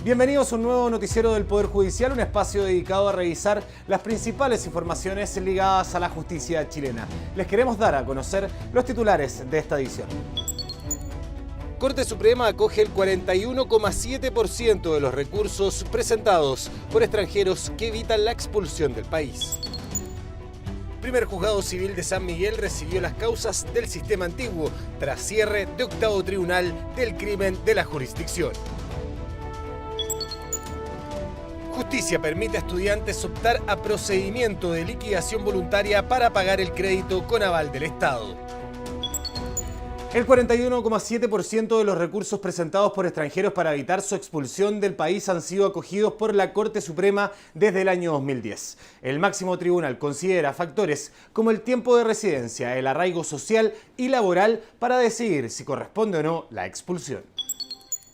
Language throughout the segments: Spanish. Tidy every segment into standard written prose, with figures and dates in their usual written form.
Bienvenidos a un nuevo noticiero del Poder Judicial, un espacio dedicado a revisar las principales informaciones ligadas a la justicia chilena. Les queremos dar a conocer los titulares de esta edición. Corte Suprema acoge el 41,7% de los recursos presentados por extranjeros que evitan la expulsión del país. Primer Juzgado Civil de San Miguel recibió las causas del sistema antiguo tras cierre de octavo tribunal del crimen de la jurisdicción. Justicia permite a estudiantes optar a procedimiento de liquidación voluntaria para pagar el crédito con aval del Estado. El 41,7% de los recursos presentados por extranjeros para evitar su expulsión del país han sido acogidos por la Corte Suprema desde el año 2010. El máximo tribunal considera factores como el tiempo de residencia, el arraigo social y laboral para decidir si corresponde o no la expulsión.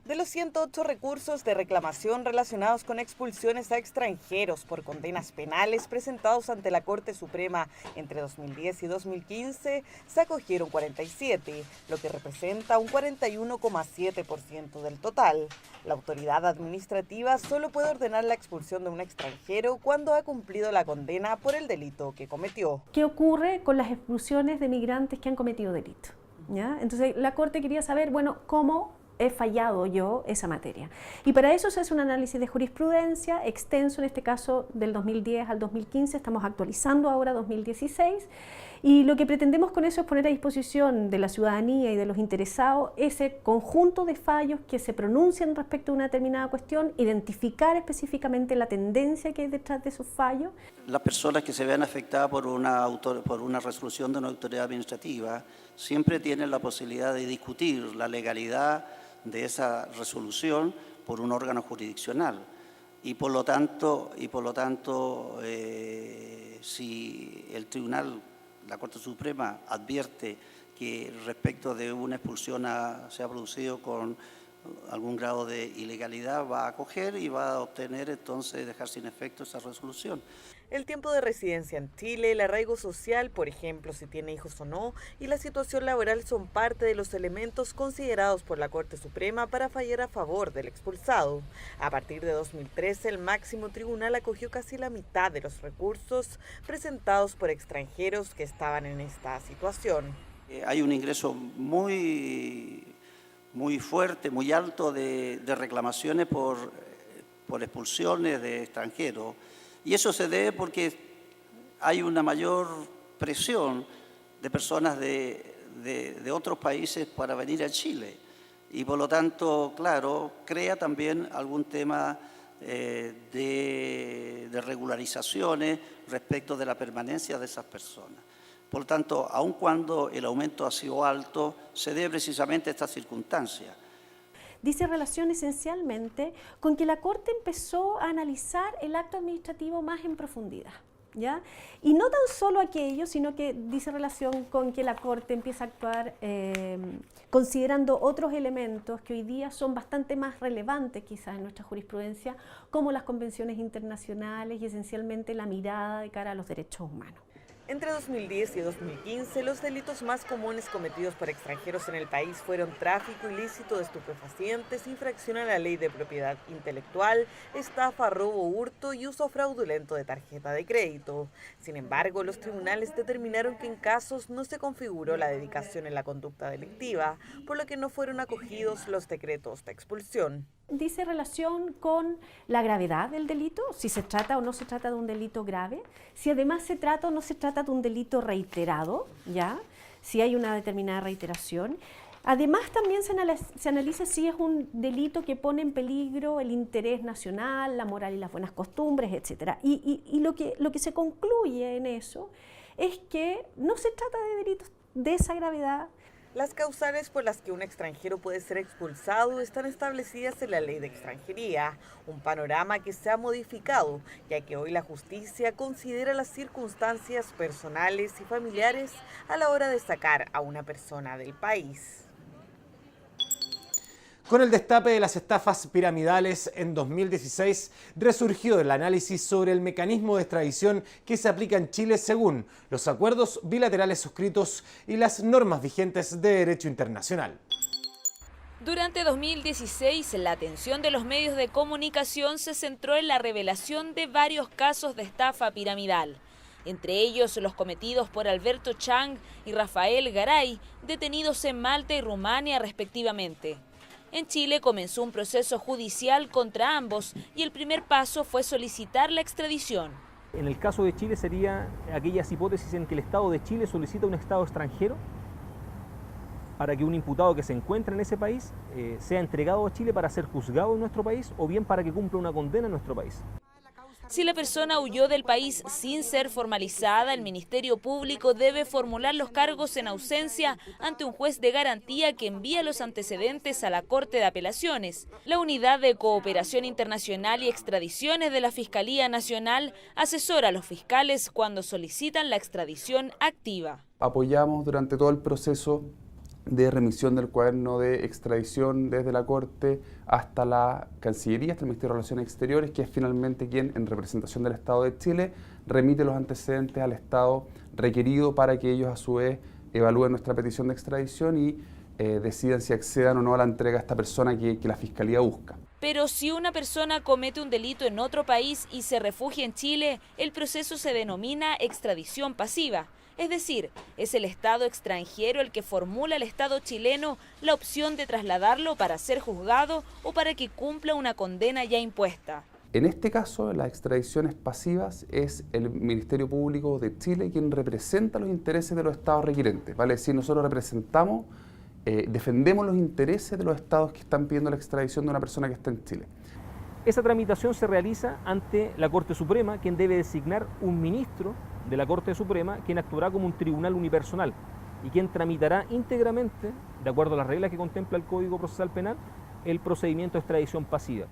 De los 108 recursos de reclamación relacionados con expulsiones a extranjeros por condenas penales presentados ante la Corte Suprema entre 2010 y 2015, se acogieron 47, lo que representa un 41,7% del total. La autoridad administrativa solo puede ordenar la expulsión de un extranjero cuando ha cumplido la condena por el delito que cometió. ¿Qué ocurre con las expulsiones de migrantes que han cometido delito? ¿Ya? Entonces, la Corte quería saber, bueno, cómo he fallado yo esa materia. Y para eso se hace un análisis de jurisprudencia extenso, en este caso del 2010 al 2015, estamos actualizando ahora 2016, y lo que pretendemos con eso es poner a disposición de la ciudadanía y de los interesados ese conjunto de fallos que se pronuncian respecto a una determinada cuestión, identificar específicamente la tendencia que hay detrás de esos fallos. Las personas que se vean afectadas por una resolución de una autoridad administrativa siempre tienen la posibilidad de discutir la legalidad de esa resolución por un órgano jurisdiccional y por lo tanto si el tribunal, la Corte Suprema, advierte que respecto de una expulsión se ha producido con algún grado de ilegalidad, va a acoger y va a obtener entonces dejar sin efecto esa resolución. El tiempo de residencia en Chile, el arraigo social, por ejemplo, si tiene hijos o no, y la situación laboral son parte de los elementos considerados por la Corte Suprema para fallar a favor del expulsado. A partir de 2013, el máximo tribunal acogió casi la mitad de los recursos presentados por extranjeros que estaban en esta situación. Hay un ingreso muy fuerte, muy alto de reclamaciones por expulsiones de extranjeros. Y eso se debe porque hay una mayor presión de personas de otros países para venir a Chile. Y por lo tanto, claro, crea también algún tema de regularizaciones respecto de la permanencia de esas personas. Por lo tanto, aun cuando el aumento ha sido alto, se debe precisamente a esta circunstancia. Dice relación esencialmente con que la Corte empezó a analizar el acto administrativo más en profundidad, ¿ya? Y no tan solo aquello, sino que dice relación con que la Corte empieza a actuar considerando otros elementos que hoy día son bastante más relevantes quizás en nuestra jurisprudencia, como las convenciones internacionales y esencialmente la mirada de cara a los derechos humanos. Entre 2010 y 2015, los delitos más comunes cometidos por extranjeros en el país fueron tráfico ilícito de estupefacientes, infracción a la ley de propiedad intelectual, estafa, robo, hurto y uso fraudulento de tarjeta de crédito. Sin embargo, los tribunales determinaron que en casos no se configuró la dedicación en la conducta delictiva, por lo que no fueron acogidos los decretos de expulsión. Dice relación con la gravedad del delito, si se trata o no se trata de un delito grave, si además se trata o no se trata de un delito reiterado, ¿ya? Si hay una determinada reiteración. Además también se analiza si es un delito que pone en peligro el interés nacional, la moral y las buenas costumbres, etc. Y lo que se concluye en eso es que no se trata de delitos de esa gravedad. Las causales por las que un extranjero puede ser expulsado están establecidas en la Ley de Extranjería, un panorama que se ha modificado, ya que hoy la justicia considera las circunstancias personales y familiares a la hora de sacar a una persona del país. Con el destape de las estafas piramidales en 2016, resurgió el análisis sobre el mecanismo de extradición que se aplica en Chile según los acuerdos bilaterales suscritos y las normas vigentes de derecho internacional. Durante 2016, la atención de los medios de comunicación se centró en la revelación de varios casos de estafa piramidal, entre ellos los cometidos por Alberto Chang y Rafael Garay, detenidos en Malta y Rumania respectivamente. En Chile comenzó un proceso judicial contra ambos y el primer paso fue solicitar la extradición. En el caso de Chile sería aquellas hipótesis en que el Estado de Chile solicita a un Estado extranjero para que un imputado que se encuentra en ese país sea entregado a Chile para ser juzgado en nuestro país o bien para que cumpla una condena en nuestro país. Si la persona huyó del país sin ser formalizada, el Ministerio Público debe formular los cargos en ausencia ante un juez de garantía que envía los antecedentes a la Corte de Apelaciones. La Unidad de Cooperación Internacional y Extradiciones de la Fiscalía Nacional asesora a los fiscales cuando solicitan la extradición activa. Apoyamos durante todo el proceso de remisión del cuaderno de extradición desde la Corte hasta la Cancillería, hasta el Ministerio de Relaciones Exteriores, que es finalmente quien, en representación del Estado de Chile, remite los antecedentes al Estado requerido para que ellos a su vez evalúen nuestra petición de extradición y decidan si accedan o no a la entrega a esta persona que la Fiscalía busca. Pero si una persona comete un delito en otro país y se refugia en Chile, el proceso se denomina extradición pasiva. Es decir, es el Estado extranjero el que formula al Estado chileno la opción de trasladarlo para ser juzgado o para que cumpla una condena ya impuesta. En este caso, las extradiciones pasivas es el Ministerio Público de Chile quien representa los intereses de los Estados requirentes. Vale decir, nosotros representamos, defendemos los intereses de los Estados que están pidiendo la extradición de una persona que está en Chile. Esa tramitación se realiza ante la Corte Suprema, quien debe designar un ministro de la Corte Suprema, quien actuará como un tribunal unipersonal y quien tramitará íntegramente, de acuerdo a las reglas que contempla el Código Procesal Penal, el procedimiento de extradición pasiva.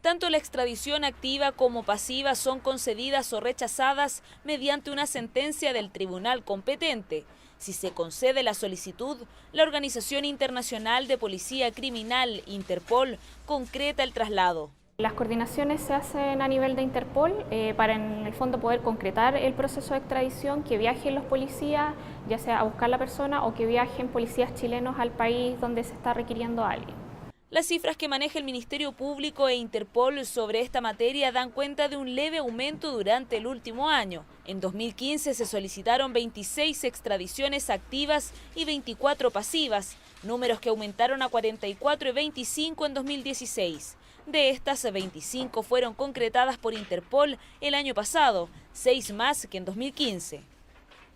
Tanto la extradición activa como pasiva son concedidas o rechazadas mediante una sentencia del tribunal competente. Si se concede la solicitud, la Organización Internacional de Policía Criminal, Interpol, concreta el traslado. Las coordinaciones se hacen a nivel de Interpol para en el fondo poder concretar el proceso de extradición, que viajen los policías, ya sea a buscar a la persona o que viajen policías chilenos al país donde se está requiriendo a alguien. Las cifras que maneja el Ministerio Público e Interpol sobre esta materia dan cuenta de un leve aumento durante el último año. En 2015 se solicitaron 26 extradiciones activas y 24 pasivas, números que aumentaron a 44 y 25 en 2016. De estas, 25 fueron concretadas por Interpol el año pasado, 6 más que en 2015.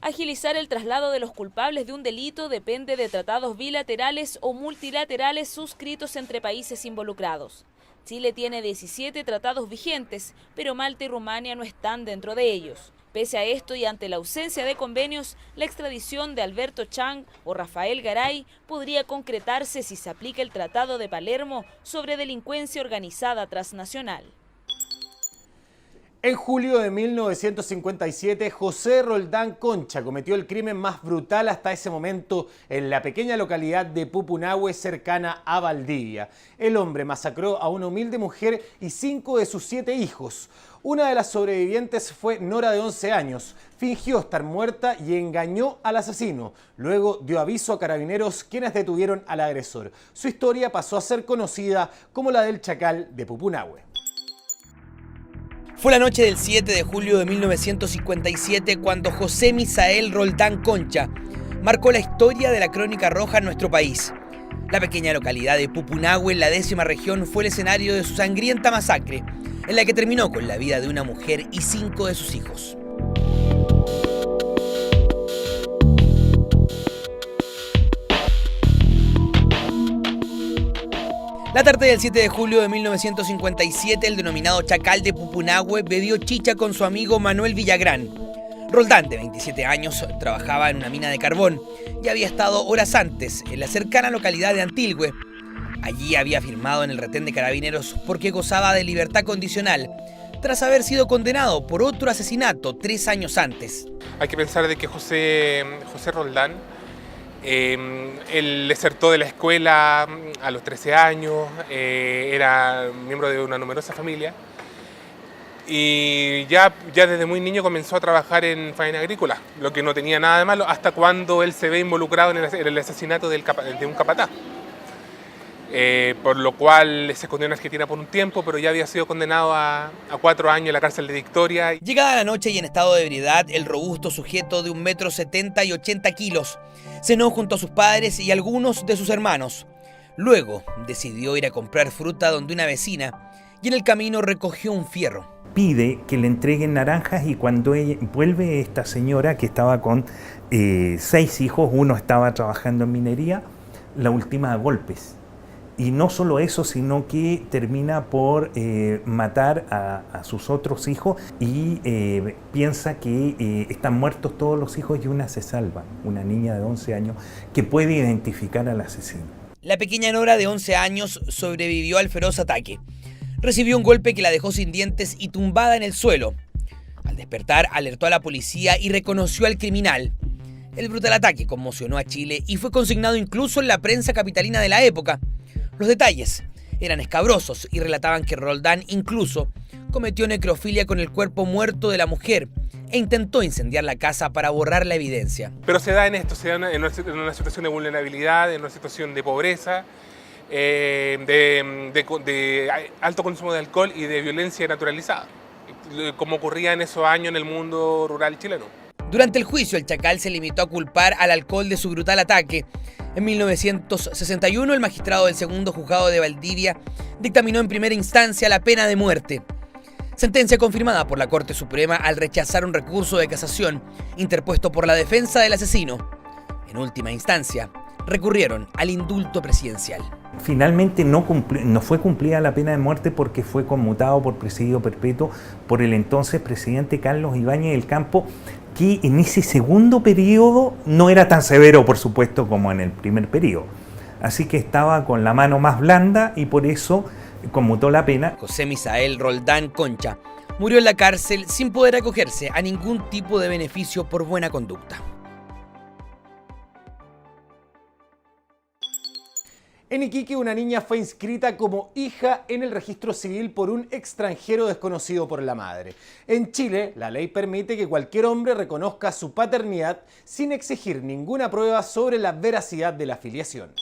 Agilizar el traslado de los culpables de un delito depende de tratados bilaterales o multilaterales suscritos entre países involucrados. Chile tiene 17 tratados vigentes, pero Malta y Rumania no están dentro de ellos. Pese a esto y ante la ausencia de convenios, la extradición de Alberto Chang o Rafael Garay podría concretarse si se aplica el Tratado de Palermo sobre delincuencia organizada transnacional. En julio de 1957, José Roldán Concha cometió el crimen más brutal hasta ese momento en la pequeña localidad de Pupunahue, cercana a Valdivia. El hombre masacró a una humilde mujer y 5 de sus 7 hijos. Una de las sobrevivientes fue Nora, de 11 años. Fingió estar muerta y engañó al asesino. Luego dio aviso a carabineros, quienes detuvieron al agresor. Su historia pasó a ser conocida como la del Chacal de Pupunahue. Fue la noche del 7 de julio de 1957 cuando José Misael Roldán Concha marcó la historia de la crónica roja en nuestro país. La pequeña localidad de Pupunahue, en la 10ª región, fue el escenario de su sangrienta masacre, en la que terminó con la vida de una mujer y 5 de sus hijos. La tarde del 7 de julio de 1957, el denominado Chacal de Pupunahue bebió chicha con su amigo Manuel Villagrán. Roldán, de 27 años, trabajaba en una mina de carbón y había estado horas antes en la cercana localidad de Antilgüe. Allí había firmado en el retén de carabineros porque gozaba de libertad condicional, tras haber sido condenado por otro asesinato 3 años antes. Hay que pensar de que José Roldán, él desertó de la escuela a los 13 años, era miembro de una numerosa familia y ya desde muy niño comenzó a trabajar en faena agrícola, lo que no tenía nada de malo, hasta cuando él se ve involucrado en el asesinato de un capataz. por lo cual se condenó en Argentina por un tiempo, pero ya había sido condenado a 4 años en la cárcel de Victoria. Llegada la noche y en estado de ebriedad, el robusto sujeto de 1,70 m y 80 kilos cenó junto a sus padres y algunos de sus hermanos. Luego decidió ir a comprar fruta donde una vecina y en el camino recogió un fierro. Pide que le entreguen naranjas y cuando vuelve esta señora que estaba con 6 hijos, uno estaba trabajando en minería, la ultima a golpes. Y no solo eso, sino que termina por matar a sus otros hijos y piensa que están muertos todos los hijos y una se salva, una niña de 11 años que puede identificar al asesino. La pequeña Nora de 11 años sobrevivió al feroz ataque. Recibió un golpe que la dejó sin dientes y tumbada en el suelo. Al despertar, alertó a la policía y reconoció al criminal. El brutal ataque conmocionó a Chile y fue consignado incluso en la prensa capitalina de la época. Los detalles eran escabrosos y relataban que Roldán incluso cometió necrofilia con el cuerpo muerto de la mujer e intentó incendiar la casa para borrar la evidencia. Pero se da en esto, se da en una situación de vulnerabilidad, en una situación de pobreza, de alto consumo de alcohol y de violencia naturalizada, como ocurría en esos años en el mundo rural chileno. Durante el juicio, el Chacal se limitó a culpar al alcohol de su brutal ataque. En 1961, el magistrado del segundo juzgado de Valdivia dictaminó en primera instancia la pena de muerte. Sentencia confirmada por la Corte Suprema al rechazar un recurso de casación interpuesto por la defensa del asesino. En última instancia, recurrieron al indulto presidencial. Finalmente no fue cumplida la pena de muerte porque fue conmutado por presidio perpetuo por el entonces presidente Carlos Ibáñez del Campo, que en ese segundo periodo no era tan severo, por supuesto, como en el primer periodo. Así que estaba con la mano más blanda y por eso conmutó la pena. José Misael Roldán Concha murió en la cárcel sin poder acogerse a ningún tipo de beneficio por buena conducta. En Iquique, una niña fue inscrita como hija en el registro civil por un extranjero desconocido por la madre. En Chile, la ley permite que cualquier hombre reconozca su paternidad sin exigir ninguna prueba sobre la veracidad de la filiación.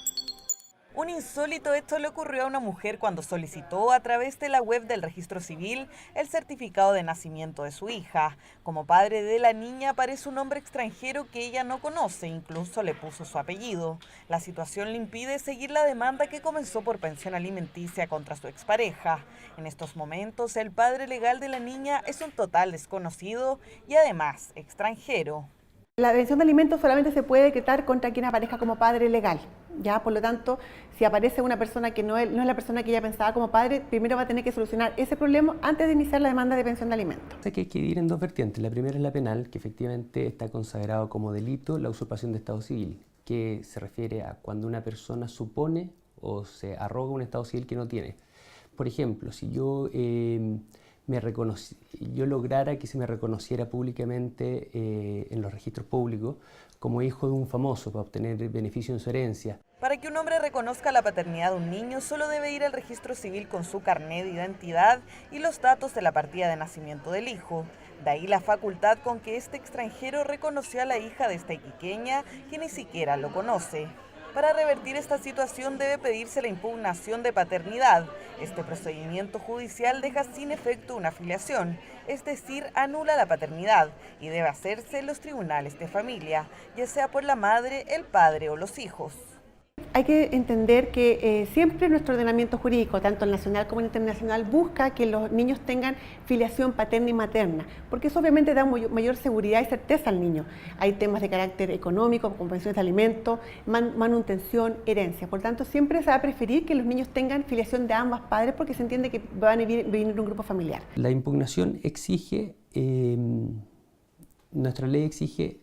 Un insólito hecho le ocurrió a una mujer cuando solicitó a través de la web del registro civil el certificado de nacimiento de su hija. Como padre de la niña aparece un hombre extranjero que ella no conoce, incluso le puso su apellido. La situación le impide seguir la demanda que comenzó por pensión alimenticia contra su expareja. En estos momentos, el padre legal de la niña es un total desconocido y además extranjero. La pensión de alimentos solamente se puede decretar contra quien aparezca como padre legal, ¿ya? Por lo tanto, si aparece una persona que no es la persona que ella pensaba como padre, primero va a tener que solucionar ese problema antes de iniciar la demanda de pensión de alimentos. Hay que dividir en dos vertientes. La primera es la penal, que efectivamente está consagrado como delito la usurpación de estado civil, que se refiere a cuando una persona supone o se arroga un estado civil que no tiene. Por ejemplo, si yo lograra que se me reconociera públicamente en los registros públicos como hijo de un famoso para obtener beneficio en su herencia. Para que un hombre reconozca la paternidad de un niño, solo debe ir al registro civil con su carnet de identidad y los datos de la partida de nacimiento del hijo. De ahí la facultad con que este extranjero reconoció a la hija de esta iquiqueña, que ni siquiera lo conoce. Para revertir esta situación debe pedirse la impugnación de paternidad. Este procedimiento judicial deja sin efecto una filiación, es decir, anula la paternidad y debe hacerse en los tribunales de familia, ya sea por la madre, el padre o los hijos. Hay que entender que siempre nuestro ordenamiento jurídico, tanto el nacional como el internacional, busca que los niños tengan filiación paterna y materna, porque eso obviamente da mayor seguridad y certeza al niño. Hay temas de carácter económico, como pensiones de alimentos, manutención, herencia. Por tanto, siempre se va a preferir que los niños tengan filiación de ambos padres porque se entiende que van a vivir en un grupo familiar. La impugnación exige, nuestra ley exige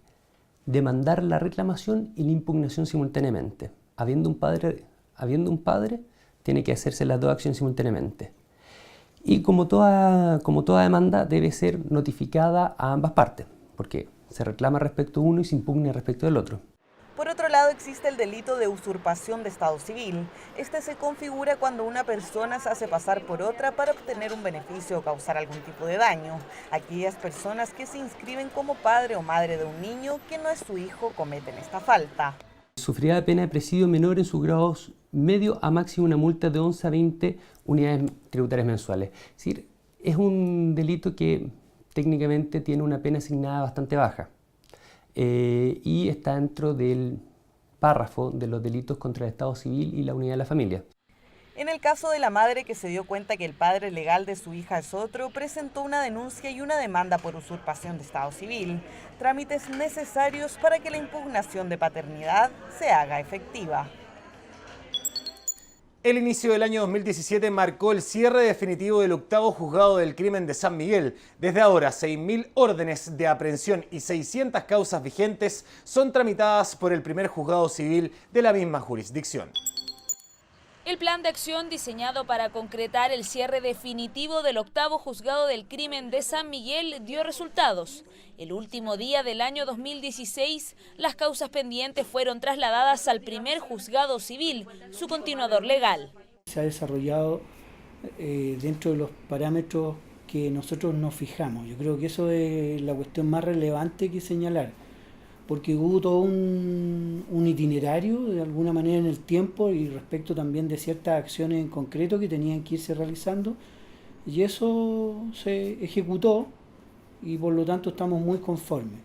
demandar la reclamación y la impugnación simultáneamente. Habiendo un padre, tiene que hacerse las dos acciones simultáneamente. Y como toda demanda debe ser notificada a ambas partes, porque se reclama respecto a uno y se impugna respecto del otro. Por otro lado, existe el delito de usurpación de estado civil. Este se configura cuando una persona se hace pasar por otra para obtener un beneficio o causar algún tipo de daño. Aquellas personas que se inscriben como padre o madre de un niño que no es su hijo cometen esta falta. Sufrirá pena de presidio menor en sus grados medio a máximo una multa de 11 a 20 unidades tributarias mensuales. Es decir, es un delito que técnicamente tiene una pena asignada bastante baja y está dentro del párrafo de los delitos contra el Estado civil y la unidad de la familia. En el caso de la madre que se dio cuenta que el padre legal de su hija es otro, presentó una denuncia y una demanda por usurpación de estado civil, trámites necesarios para que la impugnación de paternidad se haga efectiva. El inicio del año 2017 marcó el cierre definitivo del 8º Juzgado del Crimen de San Miguel. Desde ahora, 6.000 órdenes de aprehensión y 600 causas vigentes son tramitadas por el primer juzgado civil de la misma jurisdicción. El plan de acción diseñado para concretar el cierre definitivo del 8º Juzgado del Crimen de San Miguel dio resultados. El último día del año 2016, las causas pendientes fueron trasladadas al primer Juzgado Civil, su continuador legal. Se ha desarrollado dentro de los parámetros que nosotros nos fijamos. Yo creo que eso es la cuestión más relevante que señalar, porque hubo todo un itinerario de alguna manera en el tiempo y respecto también de ciertas acciones en concreto que tenían que irse realizando, y eso se ejecutó y por lo tanto estamos muy conformes.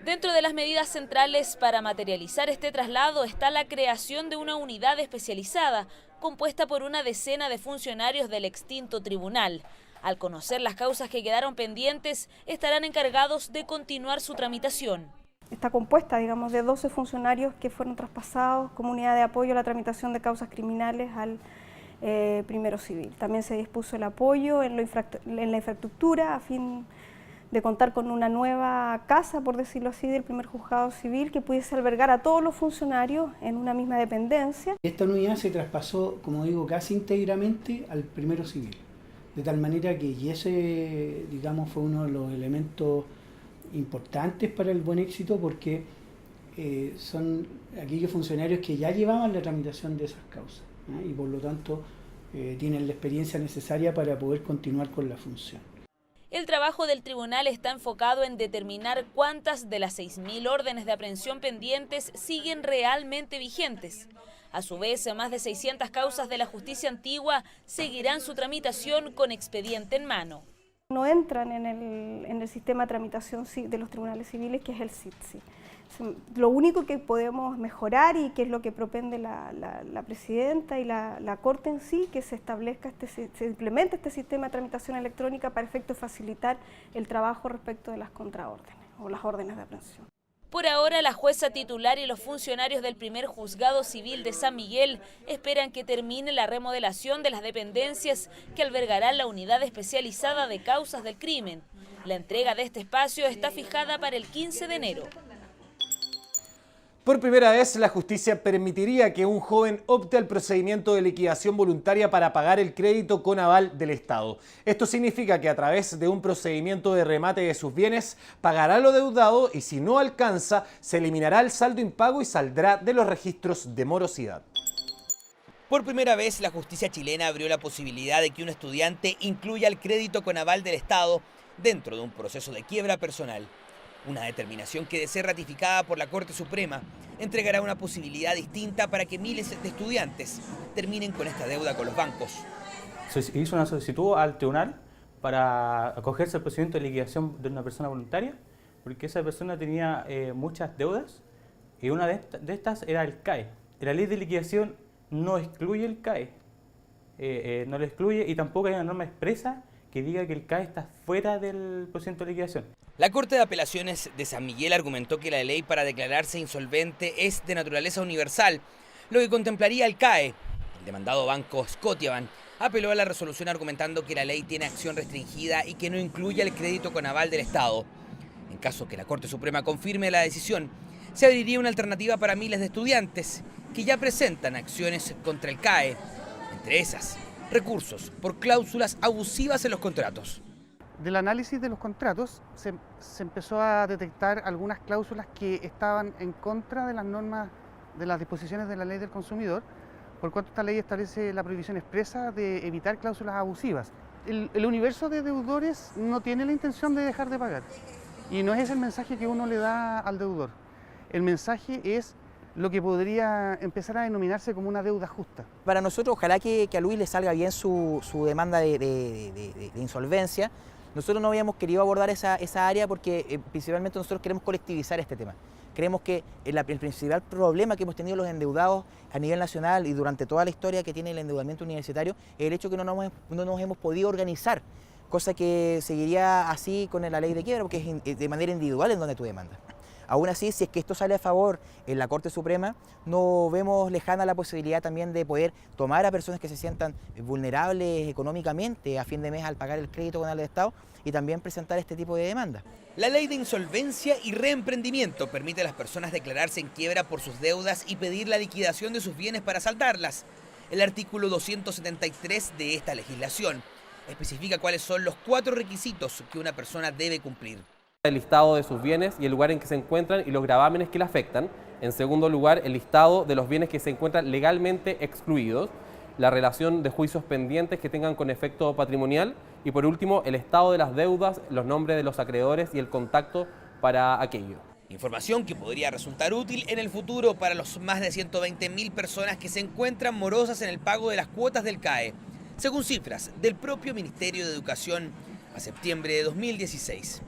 Dentro de las medidas centrales para materializar este traslado está la creación de una unidad especializada compuesta por una decena de funcionarios del extinto tribunal. Al conocer las causas que quedaron pendientes, estarán encargados de continuar su tramitación. Está compuesta, digamos, de 12 funcionarios que fueron traspasados como unidad de apoyo a la tramitación de causas criminales al primero civil. También se dispuso el apoyo en la infraestructura a fin de contar con una nueva casa, por decirlo así, del primer juzgado civil que pudiese albergar a todos los funcionarios en una misma dependencia. Esta unidad se traspasó, como digo, casi íntegramente al primero civil, de tal manera que y ese, digamos, fue uno de los elementos importantes para el buen éxito, porque son aquellos funcionarios que ya llevaban la tramitación de esas causas, ¿no? Y por lo tanto tienen la experiencia necesaria para poder continuar con la función. El trabajo del tribunal está enfocado en determinar cuántas de las 6.000 órdenes de aprehensión pendientes siguen realmente vigentes. A su vez, más de 600 causas de la justicia antigua seguirán su tramitación con expediente en mano. No entran en el sistema de tramitación de los tribunales civiles, que es el CITSI. Lo único que podemos mejorar y que es lo que propende la presidenta y la Corte en sí, que se establezca, se implemente este sistema de tramitación electrónica para efecto de facilitar el trabajo respecto de las contraórdenes o las órdenes de aprehensión. Por ahora, la jueza titular y los funcionarios del primer Juzgado Civil de San Miguel esperan que termine la remodelación de las dependencias que albergarán la unidad especializada de causas del crimen. La entrega de este espacio está fijada para el 15 de enero. Por primera vez, la justicia permitiría que un joven opte al procedimiento de liquidación voluntaria para pagar el crédito con aval del Estado. Esto significa que a través de un procedimiento de remate de sus bienes, pagará lo deudado y si no alcanza, se eliminará el saldo impago y saldrá de los registros de morosidad. Por primera vez, la justicia chilena abrió la posibilidad de que un estudiante incluya el crédito con aval del Estado dentro de un proceso de quiebra personal. Una determinación que, de ser ratificada por la Corte Suprema, entregará una posibilidad distinta para que miles de estudiantes terminen con esta deuda con los bancos. Se hizo una solicitud al tribunal para acogerse al procedimiento de liquidación de una persona voluntaria, porque esa persona tenía muchas deudas y una de estas era el CAE. La ley de liquidación no excluye el CAE, no lo excluye y tampoco hay una norma expresa que diga que el CAE está fuera del procedimiento de liquidación. La Corte de Apelaciones de San Miguel argumentó que la ley para declararse insolvente es de naturaleza universal, lo que contemplaría el CAE. El demandado banco Scotiabank apeló a la resolución argumentando que la ley tiene acción restringida y que no incluye el crédito con aval del Estado. En caso que la Corte Suprema confirme la decisión, se abriría una alternativa para miles de estudiantes que ya presentan acciones contra el CAE, entre esas, recursos por cláusulas abusivas en los contratos. Del análisis de los contratos se empezó a detectar algunas cláusulas que estaban en contra de las normas, de las disposiciones de la ley del consumidor, por cuanto esta ley establece la prohibición expresa de evitar cláusulas abusivas. El universo de deudores no tiene la intención de dejar de pagar y no es el mensaje que uno le da al deudor. El mensaje es lo que podría empezar a denominarse como una deuda justa. Para nosotros, ojalá que a Luis le salga bien su demanda de insolvencia. Nosotros no habíamos querido abordar esa área porque principalmente nosotros queremos colectivizar este tema. Creemos que el principal problema que hemos tenido los endeudados a nivel nacional y durante toda la historia que tiene el endeudamiento universitario es el hecho que no nos hemos podido organizar, cosa que seguiría así con la ley de quiebra, porque es de manera individual en donde tú demandas. Aún así, si es que esto sale a favor en la Corte Suprema, no vemos lejana la posibilidad también de poder tomar a personas que se sientan vulnerables económicamente a fin de mes al pagar el crédito con el Estado y también presentar este tipo de demandas. La ley de insolvencia y reemprendimiento permite a las personas declararse en quiebra por sus deudas y pedir la liquidación de sus bienes para saldarlas. El artículo 273 de esta legislación especifica cuáles son los 4 requisitos que una persona debe cumplir. El listado de sus bienes y el lugar en que se encuentran y los gravámenes que le afectan. En segundo lugar, el listado de los bienes que se encuentran legalmente excluidos, la relación de juicios pendientes que tengan con efecto patrimonial y por último, el estado de las deudas, los nombres de los acreedores y el contacto para aquello. Información que podría resultar útil en el futuro para los más de 120.000 personas que se encuentran morosas en el pago de las cuotas del CAE, según cifras del propio Ministerio de Educación a septiembre de 2016.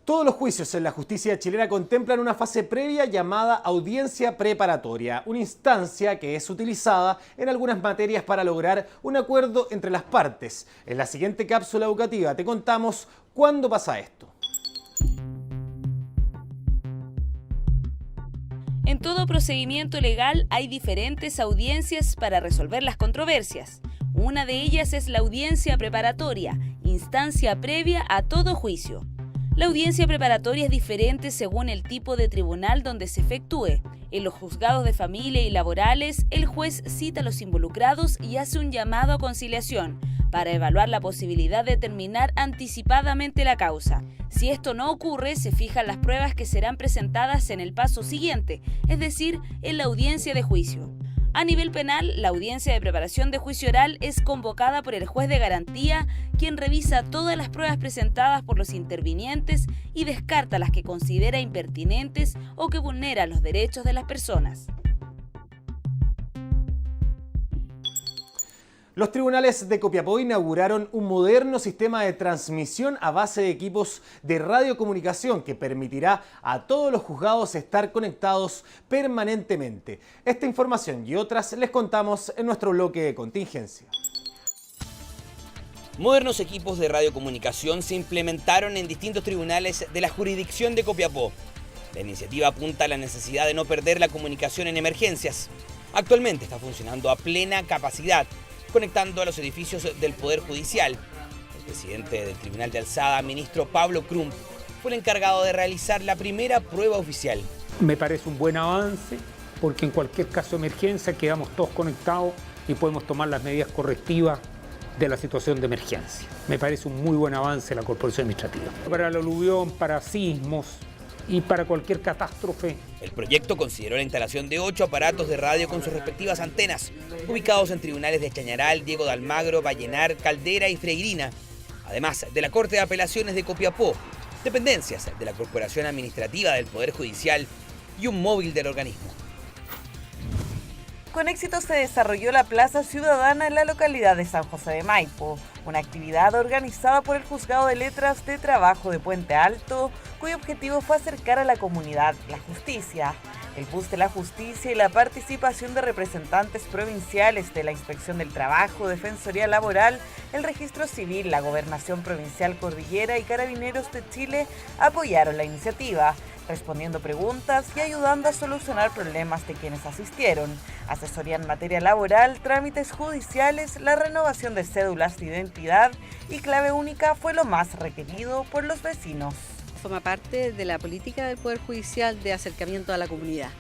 Todos los juicios en la justicia chilena contemplan una fase previa llamada audiencia preparatoria, una instancia que es utilizada en algunas materias para lograr un acuerdo entre las partes. En la siguiente cápsula educativa te contamos cuándo pasa esto. En todo procedimiento legal hay diferentes audiencias para resolver las controversias. Una de ellas es la audiencia preparatoria, instancia previa a todo juicio. La audiencia preparatoria es diferente según el tipo de tribunal donde se efectúe. En los juzgados de familia y laborales, el juez cita a los involucrados y hace un llamado a conciliación para evaluar la posibilidad de terminar anticipadamente la causa. Si esto no ocurre, se fijan las pruebas que serán presentadas en el paso siguiente, es decir, en la audiencia de juicio. A nivel penal, la audiencia de preparación de juicio oral es convocada por el juez de garantía, quien revisa todas las pruebas presentadas por los intervinientes y descarta las que considera impertinentes o que vulneran los derechos de las personas. Los tribunales de Copiapó inauguraron un moderno sistema de transmisión a base de equipos de radiocomunicación que permitirá a todos los juzgados estar conectados permanentemente. Esta información y otras les contamos en nuestro bloque de contingencia. Modernos equipos de radiocomunicación se implementaron en distintos tribunales de la jurisdicción de Copiapó. La iniciativa apunta a la necesidad de no perder la comunicación en emergencias. Actualmente está funcionando a plena capacidad, conectando a los edificios del Poder Judicial. El presidente del Tribunal de Alzada, ministro Pablo Crump, fue el encargado de realizar la primera prueba oficial. Me parece un buen avance porque en cualquier caso de emergencia quedamos todos conectados y podemos tomar las medidas correctivas de la situación de emergencia. Me parece un muy buen avance la Corporación Administrativa. Para la aluvión, para sismos y para cualquier catástrofe. El proyecto consideró la instalación de 8 aparatos de radio con sus respectivas antenas, ubicados en tribunales de Chañaral, Diego de Almagro, Vallenar, Caldera y Freirina, además de la Corte de Apelaciones de Copiapó, dependencias de la Corporación Administrativa del Poder Judicial y un móvil del organismo. Con éxito se desarrolló la Plaza Ciudadana en la localidad de San José de Maipo, una actividad organizada por el Juzgado de Letras de Trabajo de Puente Alto, cuyo objetivo fue acercar a la comunidad la justicia. El bus de la justicia y la participación de representantes provinciales de la Inspección del Trabajo, Defensoría Laboral, el Registro Civil, la Gobernación Provincial Cordillera y Carabineros de Chile apoyaron la iniciativa, respondiendo preguntas y ayudando a solucionar problemas de quienes asistieron. Asesoría en materia laboral, trámites judiciales, la renovación de cédulas de identidad y clave única fue lo más requerido por los vecinos. Forma parte de la política del Poder Judicial de acercamiento a la comunidad.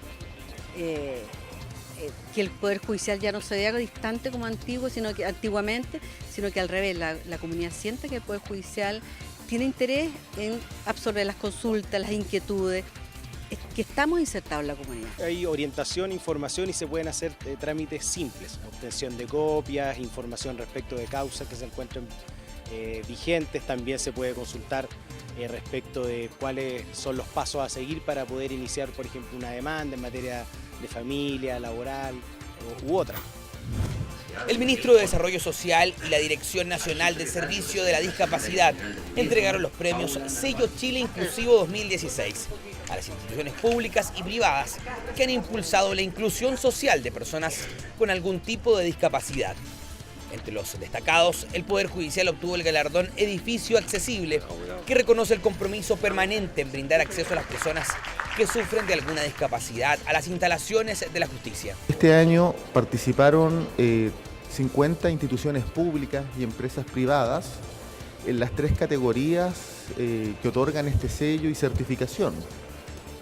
Que el Poder Judicial ya no se vea distante como antiguamente, sino que al revés, la comunidad siente que el Poder Judicial tiene interés en absorber las consultas, las inquietudes, que estamos insertados en la comunidad. Hay orientación, información y se pueden hacer trámites simples, obtención de copias, información respecto de causas que se encuentren vigentes, también se puede consultar respecto de cuáles son los pasos a seguir para poder iniciar, por ejemplo, una demanda en materia de familia, laboral u otra. El ministro de Desarrollo Social y la Dirección Nacional del Servicio de la Discapacidad entregaron los premios Sello Chile Inclusivo 2016 a las instituciones públicas y privadas que han impulsado la inclusión social de personas con algún tipo de discapacidad. Entre los destacados, el Poder Judicial obtuvo el galardón Edificio Accesible, que reconoce el compromiso permanente en brindar acceso a las personas que sufren de alguna discapacidad a las instalaciones de la justicia. Este año participaron 50 instituciones públicas y empresas privadas en las 3 categorías que otorgan este sello y certificación.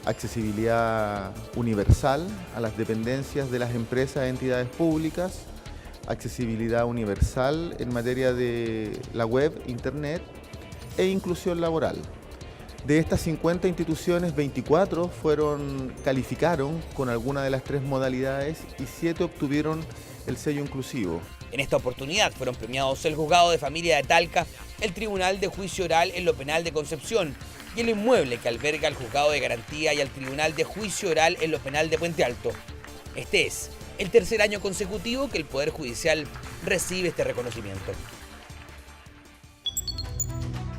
Accesibilidad universal a las dependencias de las empresas e entidades públicas, accesibilidad universal en materia de la web, internet e inclusión laboral. De estas 50 instituciones, 24 calificaron con alguna de las 3 modalidades y 7 obtuvieron el sello inclusivo. En esta oportunidad fueron premiados el Juzgado de Familia de Talca, el Tribunal de Juicio Oral en lo Penal de Concepción y el inmueble que alberga el Juzgado de Garantía y el Tribunal de Juicio Oral en lo Penal de Puente Alto. Este es el tercer año consecutivo que el Poder Judicial recibe este reconocimiento.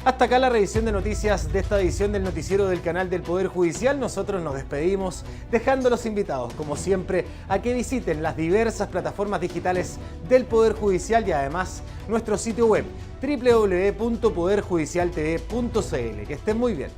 Hasta acá la revisión de noticias de esta edición del noticiero del canal del Poder Judicial. Nosotros nos despedimos dejando a los invitados, como siempre, a que visiten las diversas plataformas digitales del Poder Judicial y además nuestro sitio web www.poderjudicialtv.cl. Que estén muy bien.